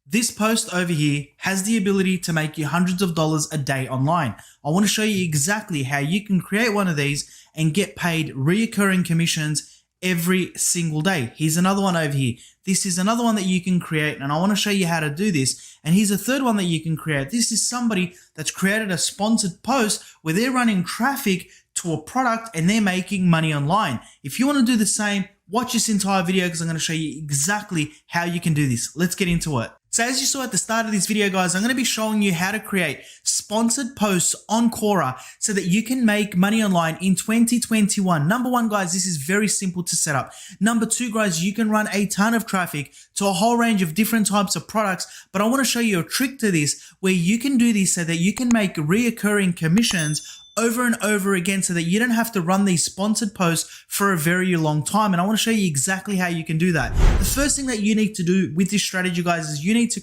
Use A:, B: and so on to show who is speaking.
A: This post over here has the ability to make you hundreds of dollars a day online. I want to show you exactly how you can create one of these and get paid reoccurring commissions every single day. Here's another one over here. This is another one that you can create, and I want to show you how to do this. And here's a third one that you can create. This is somebody that's created a sponsored post where they're running traffic to a product and they're making money online. If you want to do the same, watch this entire video because I'm going to show you exactly how you can do this. Let's get into it. So as you saw at the start of this video, guys, I'm going to be showing you how to create sponsored posts on Quora so that you can make money online in 2021. Number one, guys, this is very simple to set up. Number two, guys, you can run a ton of traffic to a whole range of different types of products. But I want to show you a trick to this where you can do this so that you can make reoccurring commissions over and over again so that you don't have to run these sponsored posts for a very long time. And I want to show you exactly how you can do that. The first thing that you need to do with this strategy, guys, is you need to